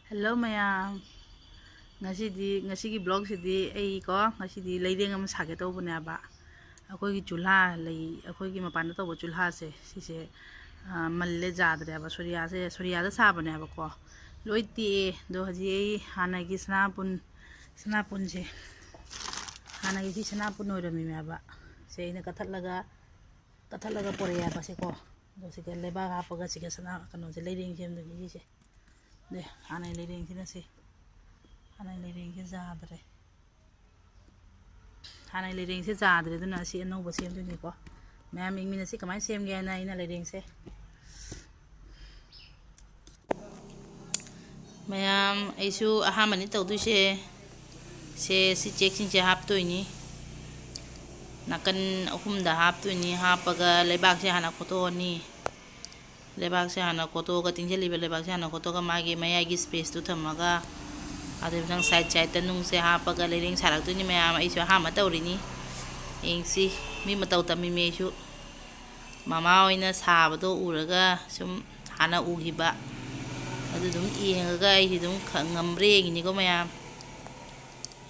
Hello mayam ngasi blog sidi ai ko ngasi leideng am sage tawbane aba akoi gi chulha lei akoi gi mapan tawba chulha se sise malle jadre aba surya da sabane aba ko loiti do haji ai hana gi snapun se hana gi snapun oirami me aba se ina kathallaga pore aba se ko do se leba hapaga se sana kano se leideng sem do gi se de hana leideng sina se hana leideng se jadre hana leideng se jadre duna si anouba sem duni ko mayam ingmina si kamai sem ge na ina leideng se mayam aisu ahamani tawdu se si check sin se hap toini nakan ahumda hap toini hapaga lebak se hana khotoni lebak se hana khoto ga tingjeliba lebak se hana khoto ga magi mayagi space tu thamaga adu nang side ta nung se hapaga leideng sarak tuni mayam aisu hama tawrini engsi mi mataw tami mesu mama oina sabado uraga sum hana uhiba adu dum yengaga ai dum ngamre ngini ko mayam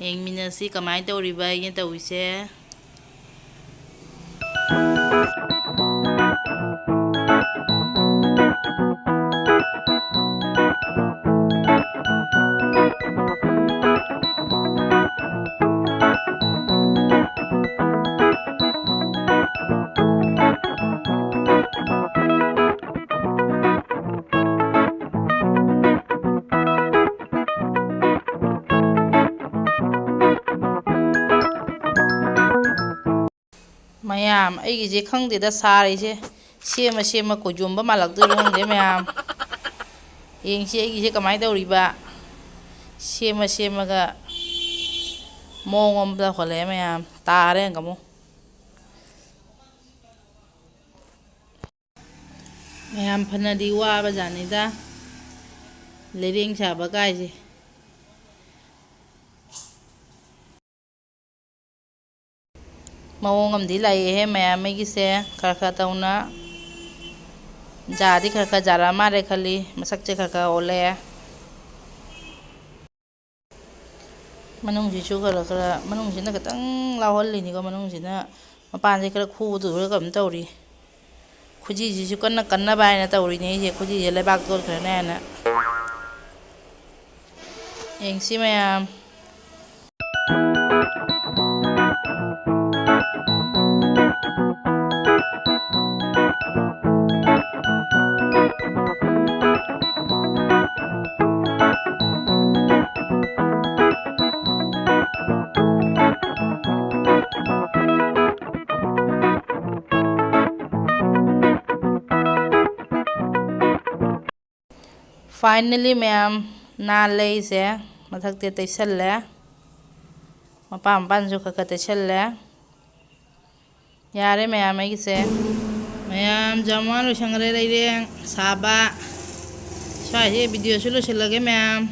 engmina si kamai tawriba ina tawise mayam aigi je khangde da sari je sema ko jomba malak do khangde mayam engsi aigi je kamai tawriba sema ga mongom da khole mayam tare ngamu mayam phanadi wa ba jani da leideng saba kai je mawong amdi lai he mayam gi se kharkha tauna jadi kharkha jara mare khali masak che kharkha ole manung ji chu kharkha manung jina katang lawhal ni ko manung jina mapan je khara khu du ra kam tawri khuji ji chu kanna bai na tawri ne je khuji je lebak dol khara na na engsi mayam finally mayam na lei se mathak te taisalle mapam ju khaka taisalle yare mayam ai se mayam jamwa lo sangre leideng saba sai je video su lo silage mayam